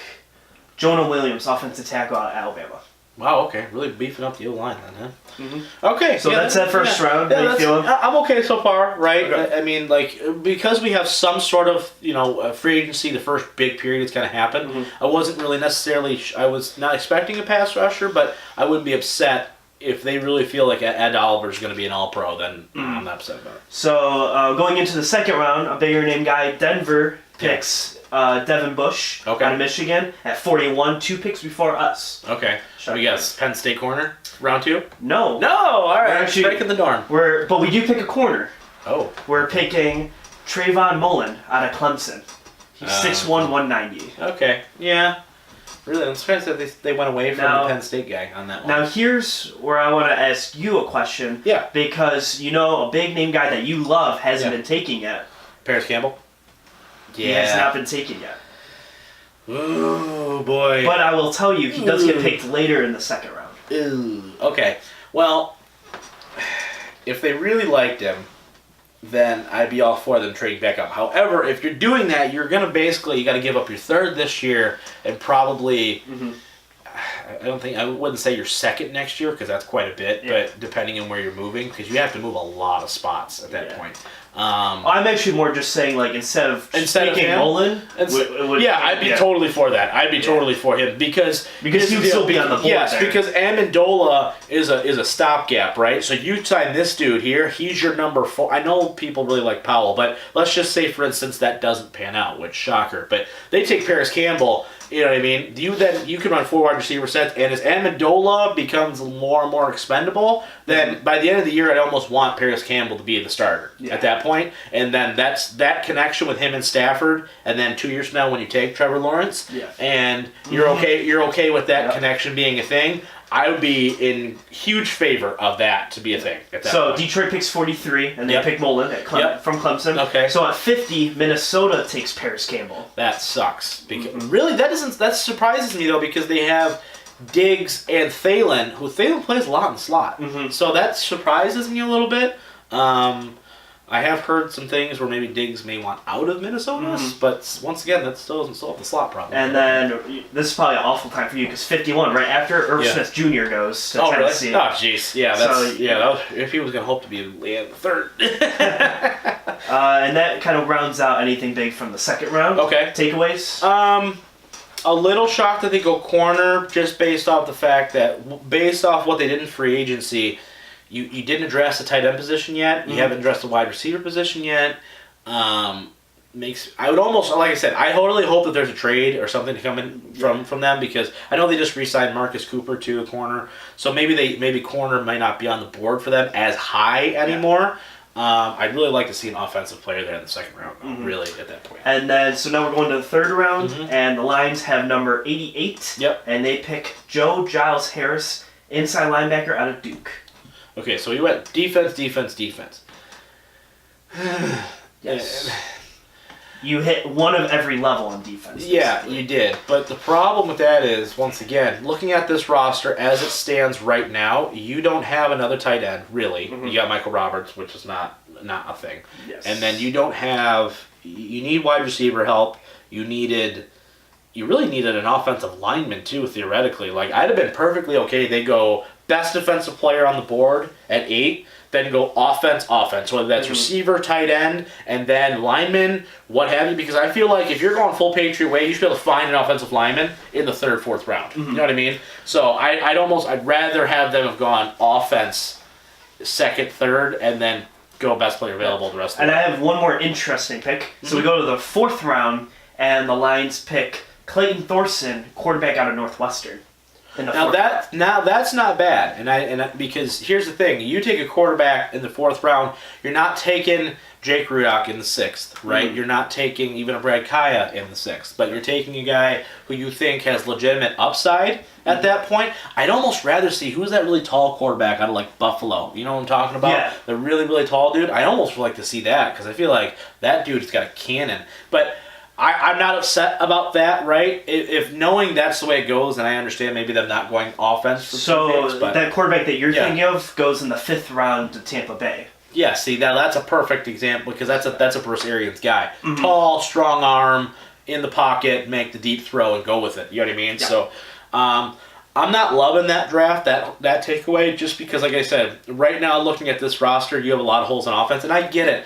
Jonah Williams, offensive tackle out of Alabama.
Wow, okay. Really beefing up the O-line then, huh?
Mm-hmm.
Okay.
So that's that first round. How you feeling?
I'm okay so far, right?
Okay.
I mean, like, because we have some sort of, free agency, the first big period that's going to happen, I wasn't really necessarily, I was not expecting a pass rusher, but I wouldn't be upset if they really feel like Ed Oliver's going to be an all-pro, then I'm not upset about it.
So, going into the second round, a bigger name guy, Denver, picks Devin Bush out of Michigan at 41, 2 picks before us.
Okay. We got Penn State corner, round 2?
No.
All right. We're actually breaking the norm.
But we do pick a corner.
Oh.
We're picking Trayvon Mullen out of Clemson. He's 6'1", 190.
Okay. Yeah. Really, I'm surprised that they went away from the Penn State guy on that one.
Now, here's where I want to ask you a question.
Yeah.
Because, a big name guy that you love hasn't been taken yet.
Paris Campbell? Yeah.
He has not been taken yet.
Ooh, boy.
But I will tell you, he does get picked later in the second round.
Ooh. Okay. Well, if they really liked him, then I'd be all for them trading back up. However, if you're doing that, you're going to you got to give up your third this year and probably, I wouldn't say your second next year because that's quite a bit, but depending on where you're moving, because you have to move a lot of spots at that point.
I'm actually more just saying, like, instead of picking Mullen,
I'd be totally for that. I'd be totally for him because
he would still be on the board.
Yes,
there.
because Amendola is a stopgap, right? So you sign this dude here. He's your number 4. I know people really like Powell, but let's just say, for instance, that doesn't pan out, which shocker. But they take Paris Campbell. You know what I mean? You can run 4 wide receiver sets, and as Amendola becomes more and more expendable, then by the end of the year, I'd almost want Paris Campbell to be the starter at that point. And then that's that connection with him and Stafford. And then 2 years from now, when you take Trevor Lawrence, and you're okay with that connection being a thing. I would be in huge favor of that to be a thing at that point.
Detroit picks 43, and they pick Mullen from Clemson.
Okay.
So at 50, Minnesota takes Paris Campbell.
That sucks. Because really, that surprises me though, because they have Diggs and Thielen, who Thielen plays a lot in the slot. So that surprises me a little bit. I have heard some things where maybe Diggs may want out of Minnesota, but once again, that still doesn't solve the slot problem.
And then, this is probably an awful time for you, because 51, right after, Irv Smith Jr. goes to Tennessee.
Really? Oh, jeez. Yeah, if he was going to hope to be the third.
And that kind of rounds out anything big from the second round.
Okay.
Takeaways?
A little shocked that they go corner, just based off the fact that, based off what they did in free agency, You didn't address the tight end position yet. You haven't addressed the wide receiver position yet. I would almost, like I said, I totally hope that there's a trade or something to come in from them, because I know they just re-signed Marcus Cooper to a corner, so maybe corner might not be on the board for them as high anymore. I'd really like to see an offensive player there in the second round, really, at that point.
And then, so now we're going to the third round, and the Lions have number 88.
Yep.
And they pick Joe Giles Harris, inside linebacker out of Duke.
Okay, so we went defense.
Yes. You hit one of every level on defense.
Yeah, you did. But the problem with that is, once again, looking at this roster as it stands right now, you don't have another tight end, really. You got Michael Roberts, which is not a thing.
Yes.
And then you don't have... You need wide receiver help. You really needed an offensive lineman, too, theoretically. Like, I'd have been perfectly okay. They go best defensive player on the board at 8, then go offense, whether that's receiver, tight end, and then lineman, what have you. Because I feel like if you're going full Patriot way, you should be able to find an offensive lineman in the 3rd, 4th round. You know what I mean? So I'd rather have them have gone offense 2nd, 3rd, and then go best player available the rest of the
And
way.
I have one more interesting pick. So we go to the 4th round, and the Lions pick Clayton Thorson, quarterback out of Northwestern.
Now that's not bad, and because here's the thing: you take a quarterback in the 4th round, you're not taking Jake Rudock in the 6th, right? You're not taking even a Brad Kaya in the 6th, but you're taking a guy who you think has legitimate upside at that point. I'd almost rather see who's that really tall quarterback out of like Buffalo. You know what I'm talking about?
Yeah.
The really really tall dude. I almost would like to see that because I feel like that dude's got a cannon, but. I'm not upset about that, right? If knowing that's the way it goes, and I understand maybe them not going offense for
so
picks, but
that quarterback that you're thinking of goes in the 5th round to Tampa Bay.
yeah, see that's a perfect example because that's a Bruce Arians guy, tall, strong arm, in the pocket, make the deep throw and go with it. You know what I mean? Yeah. So, I'm not loving that draft, that takeaway, just because, like I said, right now looking at this roster, you have a lot of holes in offense, and I get it.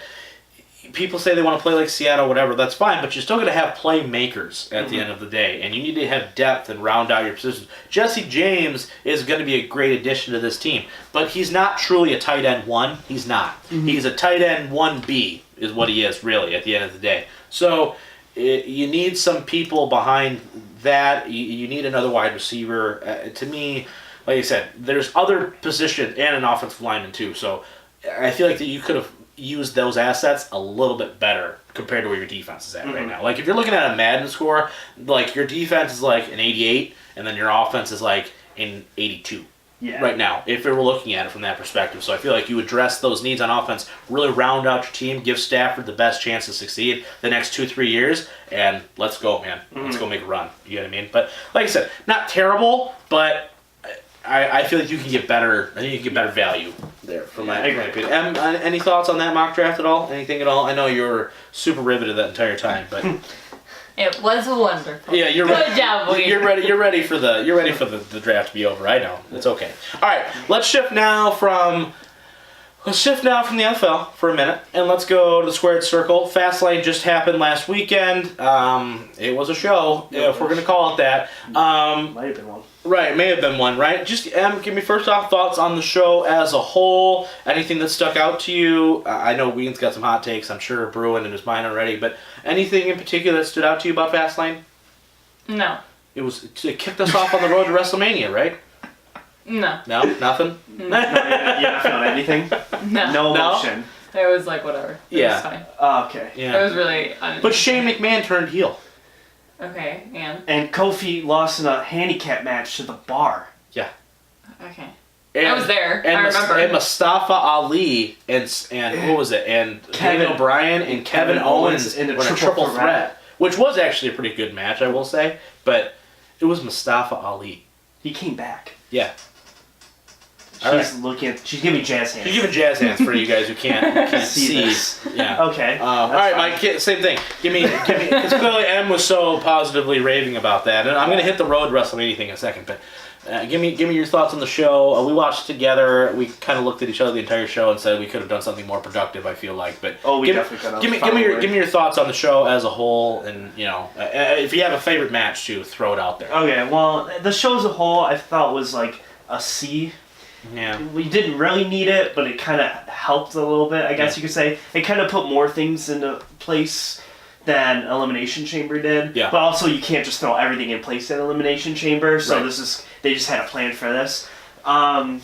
People say they want to play like Seattle, whatever, that's fine, but you're still going to have playmakers at the end of the day, and you need to have depth and round out your positions. Jesse James is going to be a great addition to this team, but he's not truly a tight end 1. He's not. He's a tight end 1B is what he is, really, at the end of the day. So you need some people behind that. You need another wide receiver. To me, like I said, there's other positions and an offensive lineman, too, so I feel like that you could have use those assets a little bit better compared to where your defense is at right now. Like if you're looking at a Madden score, like your defense is like an 88 and then your offense is like an 82 right now, if we were looking at it from that perspective. So I feel like you address those needs on offense, really round out your team, give Stafford the best chance to succeed the next 2-3 years, and let's go, man. Let's go make a run. You know what I mean? But like I said, not terrible, but I feel like you can get better. I think you can get better value there from my opinion. Any thoughts on that mock draft at all? Anything at all? I know you were super riveted that entire time, but
it was wonderful.
Yeah, you're
good
ready.
job, Lee.
You're ready for the draft to be over. I know it's okay. All right, let's shift now from the NFL for a minute, and let's go to the squared circle. Fastlane just happened last weekend. It was a show, if we're gonna call it that.
Might have been one.
Right, may have been one, right? Just give me first off thoughts on the show as a whole. Anything that stuck out to you? I know Ween's got some hot takes, I'm sure, brewing in his mind already, but anything in particular that stood out to you about Fastlane?
No.
It kicked us off on the road to WrestleMania, right?
No.
No? Nothing?
You not feeling anything? No emotion.
It was like whatever. It was fine.
Oh, okay.
Yeah.
It was really
But Shane McMahon turned heel.
Okay,
and Kofi lost in a handicap match to the Bar.
Yeah.
Okay.
And,
I was there.
And
I remember.
And Mustafa Ali and what was it? And Kevin O'Brien and Kevin Owens
in a
were
triple threat,
which was actually a pretty good match, I will say. But it was Mustafa Ali.
He came back.
Yeah.
She's giving jazz hands.
She's giving jazz hands for you guys who can't see.
This.
Yeah.
Okay.
All right, Mike. Same thing. Give me. Because clearly M was so positively raving about that, and I'm gonna hit the road WrestleMania thing in a second. But give me your thoughts on the show. We watched it together. We kind of looked at each other the entire show and said we could have done something more productive. I feel like, but
definitely could have.
Give me your thoughts on the show as a whole, and if you have a favorite match too, throw it out there.
Okay. Well, the show as a whole, I thought was like a C.
Yeah.
We didn't really need it, but it kind of helped a little bit, I guess you could say. It kind of put more things into place than Elimination Chamber did.
Yeah.
But also, you can't just throw everything in place at Elimination Chamber, so
right.
They just had a plan for this. I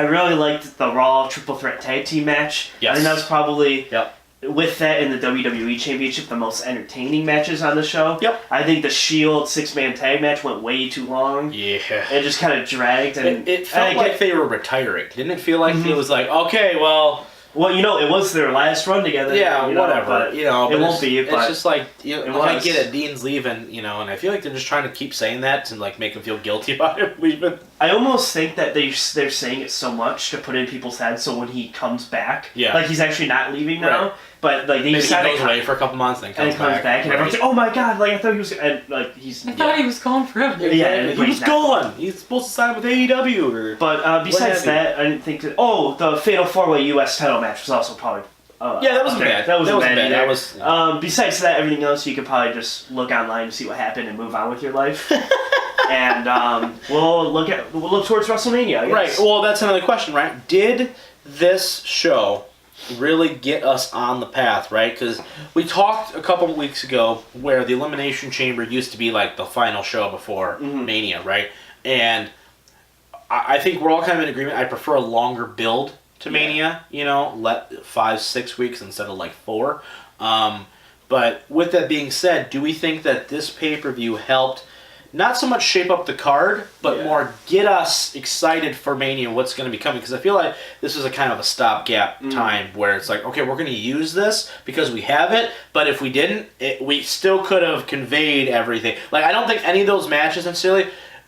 really liked the Raw Triple Threat Tag Team match.
Yes.
I think that was probably...
Yep.
With that in the WWE Championship, the most entertaining matches on the show.
Yep.
I think the Shield 6-man tag match went way too long.
Yeah.
It just kind of dragged. And
it felt like they were retiring. Didn't it feel like it was like, okay, well...
Well, it was their last run together.
Yeah, whatever. But
it won't be.
It's just like, I get it. Dean's leaving, and I feel like they're just trying to keep saying that to like make him feel guilty about him leaving.
I almost think that they're saying it so much to put in people's heads, so when he comes back, like he's actually not leaving now.
Right.
But like they
Maybe he
decided
goes away for a couple months, then
and
comes
he comes back, and everyone's like, "Oh my god!" Like I thought he was, and like he's.
I thought he was gone forever.
Yeah,
he was gone. He's supposed to sign with AEW. Or
but besides that, I didn't think that. Oh, the Fatal 4-Way U.S. title match was also probably.
Yeah, that wasn't bad.
That wasn't bad.
That was.
Besides that, everything else you could probably just look online to see what happened and move on with your life. And we'll look towards WrestleMania. I guess.
Right. Well, that's another question, right? Did this show really get us on the path, right? Because we talked a couple of weeks ago where the Elimination Chamber used to be like the final show before Mania, right? And I think we're all kind of in agreement. I prefer a longer build to Mania, let 5-6 weeks instead of like 4. But with that being said, do we think that this pay-per-view helped not so much shape up the card, but more get us excited for Mania, what's going to be coming? Because I feel like this is a kind of a stopgap time where it's like, okay, we're going to use this because we have it, but if we didn't, we still could have conveyed everything. Like, I don't think any of those matches necessarily,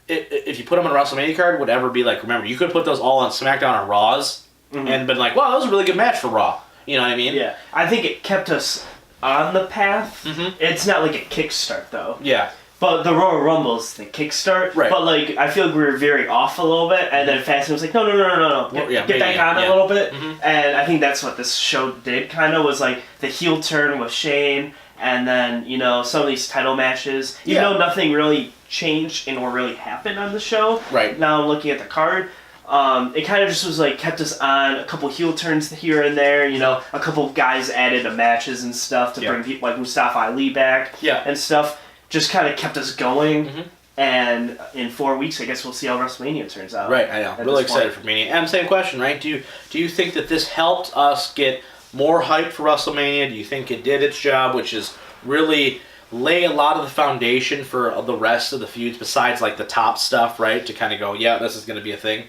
if you put them on a WrestleMania card, would ever be like, remember, you could put those all on SmackDown or Raws and been like, wow, that was a really good match for Raw. You know what I mean?
Yeah. I think it kept us on the path. It's not like a kickstart, though.
Yeah.
But the Royal Rumble's the kickstart.
Right.
But, like, I feel like we were very off a little bit, and then Fastland was like, no. Get back on a little bit. And I think that's what this show did, kind of, was, like, the heel turn with Shane, and then, some of these title matches. Even though nothing really changed or really happened on the show.
Right.
Now I'm looking at the card. It kind of just was like kept us on a couple heel turns here and there, a couple guys added to matches and stuff to bring people like Mustafa Ali back and stuff. Just kind of kept us going. And in 4 weeks, I guess we'll see how WrestleMania turns out.
Right, I know. Really excited for Mania. And same question, right? Do you think that this helped us get more hype for WrestleMania? Do you think it did its job, which is really lay a lot of the foundation for the rest of the feuds besides like the top stuff, right? To kind of go, yeah, this is going to be a thing.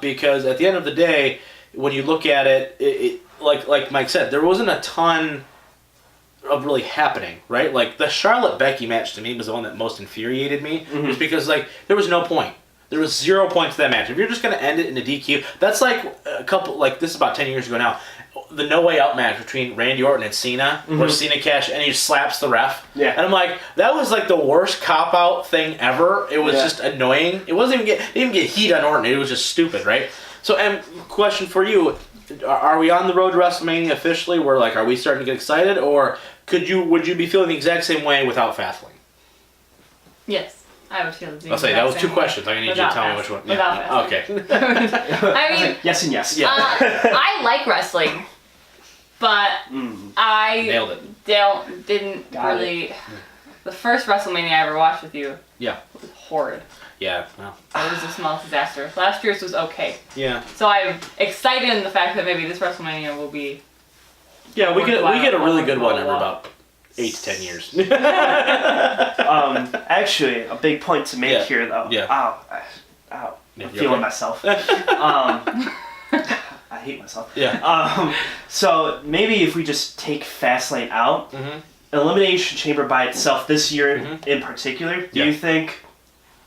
Because at the end of the day, when you look at it, like Mike said, there wasn't a ton of really happening, right? Like the Charlotte Becky match to me was the one that most infuriated me, just because like there was no point. There was 0 points to that match. If you're just going to end it in a DQ, that's like a couple, like this is about 10 years ago now, the No Way Out match between Randy Orton and Cena, where Cena cashed and he just slaps the ref.
Yeah.
And I'm like, that was like the worst cop-out thing ever. It was just annoying. It wasn't even didn't even get heat on Orton. It was just stupid, right? So, and question for you, are we on the road to WrestleMania officially? Where like, are we starting to get excited? Or would you be feeling the exact same way without Fastland?
Yes. I would feel the same.
I'll say that was 2 questions. I need you to tell me which one.
Without
okay.
I mean,
yes and yes.
Yeah.
I like wrestling, but I
nailed it.
didn't really. The first WrestleMania I ever watched with you.
Yeah.
Was horrid.
Yeah. Well.
It was a small disaster. Last year's was okay.
Yeah.
So I'm excited in the fact that maybe this WrestleMania will be.
Yeah, we get a really good one every about 8 to 10 years.
Actually, a big point to make here, though.
Yeah.
Ow. I'm feeling myself. I hate myself.
Yeah.
So maybe if we just take Fastlane out, Elimination Chamber by itself this year in particular, do you think,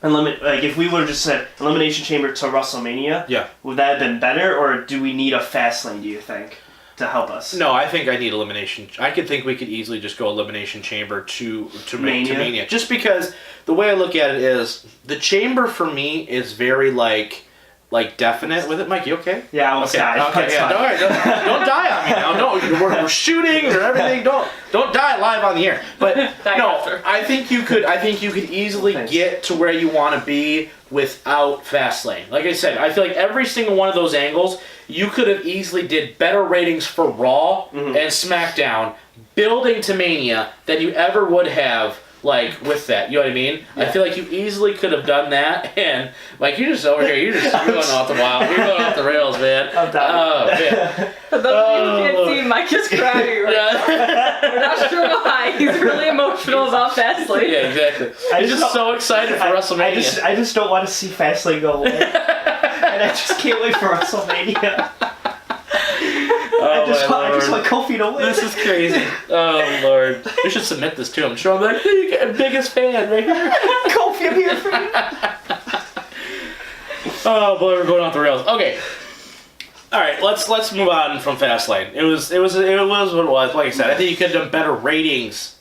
if we would have just said Elimination Chamber to WrestleMania, would that have been better, or do we need a Fastlane, do you think? To help us.
No, I think I need Elimination. I could think we could easily just go Elimination Chamber to Mania. Just because the way I look at it is the Chamber for me is very like definite with it. Mike, you okay?
Yeah, I almost died.
Okay, yeah. Don't die on me now. No, we're shooting or everything. Don't die live on the air. But no, I think you could easily get to where you want to be without Fastlane. Like I said, I feel like every single one of those angles, you could have easily did better ratings for Raw and SmackDown building to Mania than you ever would have like with that. You know what I mean? Yeah. I feel like you easily could have done that, and like you're just over here, you're going off the wild, you're going off the rails, man.
I'm dying.
Oh man.
For those of you who can't see, Mike is crying right now. We're not sure why. He's really emotional about Fastlane.
Yeah, exactly. I'm just so excited for WrestleMania.
I just don't want to see Fastlane go away. And I just can't wait for WrestleMania. I just want Kofi to win.
This is crazy. Oh, Lord. We should submit this to him. Show him, like, hey, you get a biggest fan right here.
Kofi, I'm here for you.
Oh, boy, we're going off the rails. Okay. All right, let's move on from Fastlane. It was what it was. Like I said, I think you could have done better ratings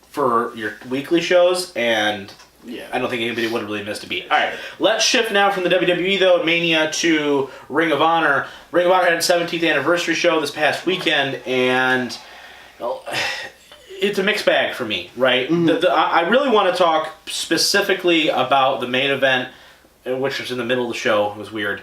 for your weekly shows, and I don't think anybody would have really missed a beat. All right, let's shift now from the WWE though, Mania, to Ring of Honor. Ring of Honor had its 17th anniversary show this past weekend, and it's a mixed bag for me, right? Mm-hmm. I really want to talk specifically about the main event, which was in the middle of the show. It was weird.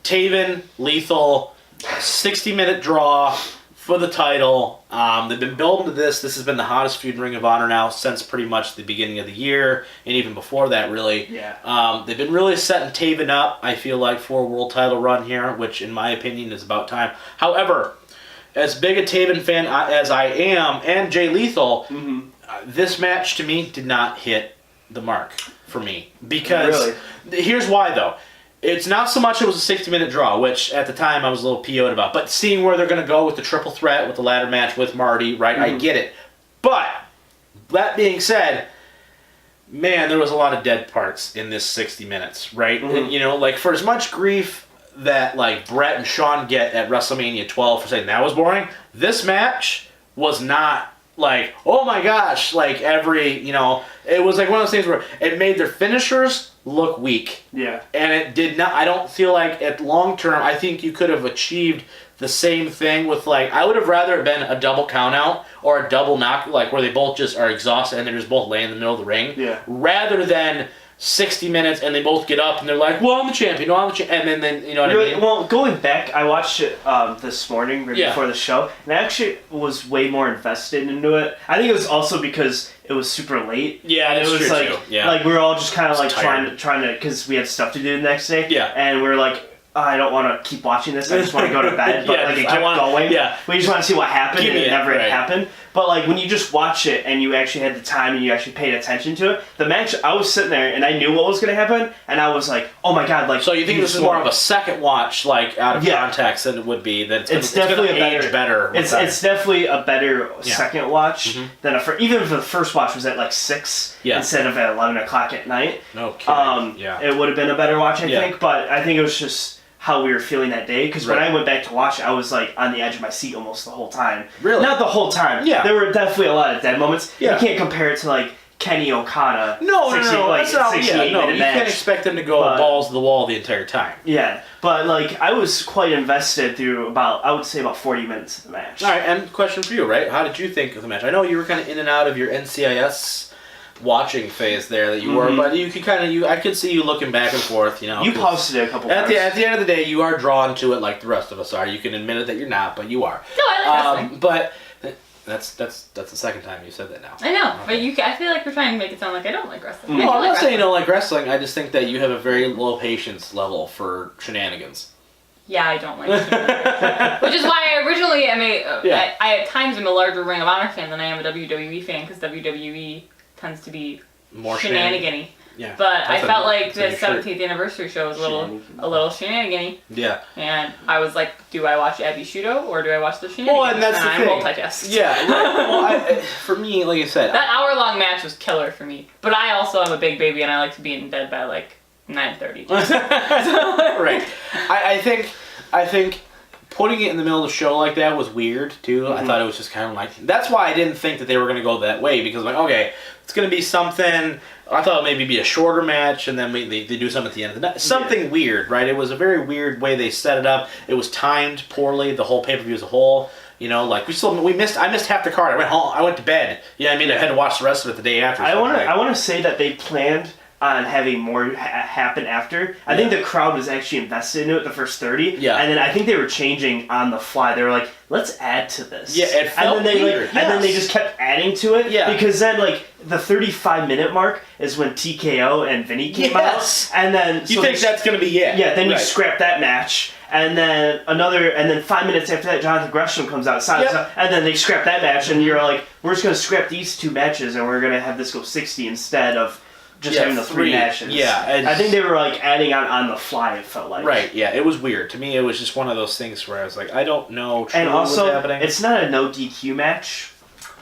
Taven, Lethal, 60-minute draw for the title. They've been building to this. This has been the hottest feud in Ring of Honor now since pretty much the beginning of the year, and even before that, really.
Yeah.
They've been really setting Taven up, I feel like, for a world title run here, which, in my opinion, is about time. However, as big a Taven fan as I am, and Jay Lethal, this match, to me, did not hit the mark for me. Because, here's why, though. It's not so much it was a 60-minute draw, which at the time I was a little PO'd about, but seeing where they're going to go with the triple threat, with the ladder match with Marty, right, I get it. But, that being said, man, there was a lot of dead parts in this 60 minutes, right? And, you know, like, for as much grief that, like, Brett and Shawn get at WrestleMania 12 for saying that was boring, this match was not, like, oh my gosh, like, you know, it was like one of those things where it made their finishers look weak.
Yeah.
And it did not, I don't feel like at long term, I think you could have achieved the same thing with, like, I would have rather it been a double count out or a double knock, like where they both just are exhausted and they're just both laying in the middle of the ring.
Yeah.
Rather than 60 minutes and they both get up and they're like, well, I'm the champion, and then you know what I mean?
Well, going back, I watched it this morning before the show, and I actually was way more invested into it. I think it was also because it was super late.
Yeah,
and it was like,
true. Yeah.
like we were all just kind of like
tired.
trying to, because we had stuff to do the next day.
Yeah.
And we were like, I don't want to keep watching this. I just want to go to bed. But like it kept going.
Yeah.
We just want to see what happened, and it never happened. But like when you just watch it and you actually had the time and you actually paid attention to it, the match, I was sitting there and I knew what was going to happen, and I was like, oh my god, like.
So you think this is more of a second watch, like out of context, than it would be? That it's definitely age better.
It's definitely a better second watch than a first. Even if the first watch was at like 6 instead of at 11 o'clock at night.
No kidding.
It would have been a better watch, I think. But I think it was just how we were feeling that day, because when I went back to watch it, I was like on the edge of my seat almost the whole time.
Really?
Not the whole time.
Yeah.
There were definitely a lot of dead moments.
Yeah.
You can't compare it to like Kenny Okada.
No.
Like,
You can't expect them to go balls to the wall the entire time.
Yeah, but like I was quite invested through I would say about 40 minutes of the match.
All right, and question for you, right? How did you think of the match? I know you were kind of in and out of your NCIS watching phase there that you were, but you could I could see you looking back and forth, you know.
You paused it a couple times.
At the end of the day, you are drawn to it like the rest of us are. You can admit it that you're not, but you are.
No, I like wrestling.
But that's the second time you said that now.
I know, but I feel like you're trying to make it sound like I don't like wrestling.
No, I'm not saying you don't like wrestling. I just think that you have a very low patience level for shenanigans.
Yeah, I don't like shenanigans. Which is why I originally I at times am a larger Ring of Honor fan than I am a WWE fan, because WWE tends to be
more
shenanigan-y.
Yeah.
But I felt like the 17th anniversary show was a little shenanigan-y.
Yeah.
And I was like, do I watch Abby Shudo or do I watch the shenanigans?
Well, and that's the thing.
I multitask.
Yeah. Well, for me, like I said,
that hour-long match was killer for me. But I also am a big baby and I like to be in bed by like 9:30.
Right. I think putting it in the middle of the show like that was weird too. I thought it was just kind of like, that's why I didn't think that they were going to go that way, because like, okay, it's going to be something. I thought maybe be a shorter match and then they do something at the end of the night. Something weird, right? It was a very weird way they set it up. It was timed poorly, the whole pay-per-view as a whole. You know, like I missed half the card. I went home. I went to bed. Yeah, I mean, I had to watch the rest of it the day after.
I want to say that they planned on having more happen after. I think the crowd was actually invested into it the first 30. Yeah. And then I think they were changing on the fly. They were like, let's add to this.
Yeah, it felt weird.
And then they just kept adding to it. Yeah. Because then like the 35-minute mark is when TKO and Vinny came out. And then
you think that's gonna be it.
Yeah, then you scrap that match. And then 5 minutes after that, Jonathan Gresham comes out, and then they scrap that match, and you're like, we're just gonna scrap these 2 matches, and we're gonna have this go 60 instead of just having the 3 matches.
Yeah,
I think they were like adding on the fly. It felt like.
Right. Yeah, it was weird to me. It was just one of those things where I was like, I don't know.
And also,
what's happening.
It's not a no DQ match,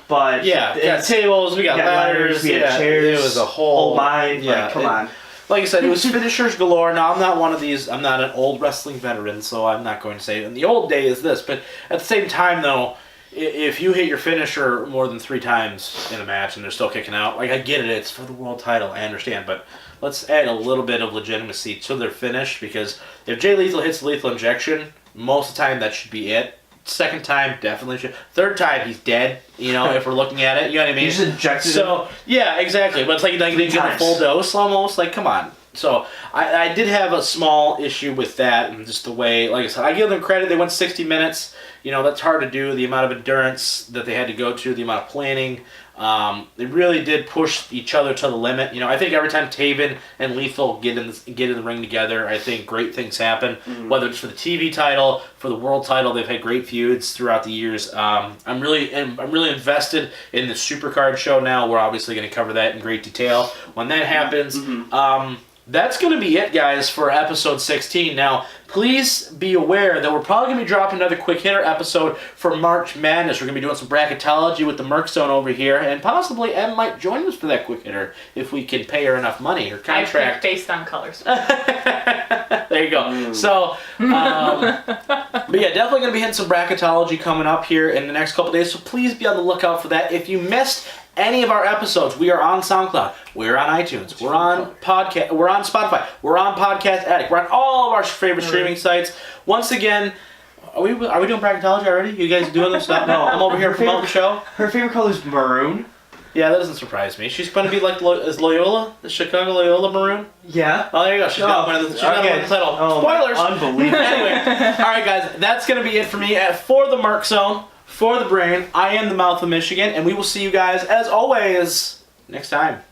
but
we got tables, we got ladders,
we had chairs.
It was a whole.
Oh my! Yeah, come on.
like I said, it was finishers galore. Now, I'm not one of these, I'm not an old wrestling veteran, so I'm not going to say in the old day is this. But at the same time, though, if you hit your finisher more than 3 times in a match and they're still kicking out, like, I get it, it's for the world title, I understand. But let's add a little bit of legitimacy to their finish, because if Jay Lethal hits the lethal injection, most of the time that should be it. Second time, definitely should. Third time, he's dead, if we're looking at it. You know what I mean?
You just injected
him. Yeah, exactly. But it's like you didn't get a full dose almost. Like, come on. So I did have a small issue with that, and just the way, like I said, I give them credit. They went 60 minutes. That's hard to do. The amount of endurance that they had to go to, the amount of planning. They really did push each other to the limit. I think every time Taven and Lethal get in the ring together, I think great things happen. Mm-hmm. Whether it's for the TV title, for the world title, they've had great feuds throughout the years. I'm really invested in the Supercard show now. We're obviously going to cover that in great detail when that happens. Mm-hmm. That's going to be it, guys, for episode 16. Now, please be aware that we're probably going to be dropping another quick hitter episode for March Madness. We're going to be doing some bracketology with the Merkzone over here, and possibly Em might join us for that quick hitter if we can pay her enough money. Her contract.
Based on colors.
There you go. So, but yeah, definitely going to be hitting some bracketology coming up here in the next couple days, so please be on the lookout for that. If you missed any of our episodes, we are on SoundCloud, we're on iTunes, we're on podcast, we're on Spotify, we're on Podcast Addict, we're on all of our favorite streaming sites. Once again, are we doing bracketology already? You guys doing this stuff? No, I'm over here promoting the show.
Her favorite color is maroon.
Yeah, that doesn't surprise me. She's going to be like is Loyola, the Chicago Loyola maroon.
Yeah.
Oh, there you go. She's got one of the title.
Oh,
spoilers.
Unbelievable.
Anyway, all right, guys, that's going to be it for me for the Merkzone. For the Brain, I am the Mouth of Michigan, and we will see you guys, as always, next time.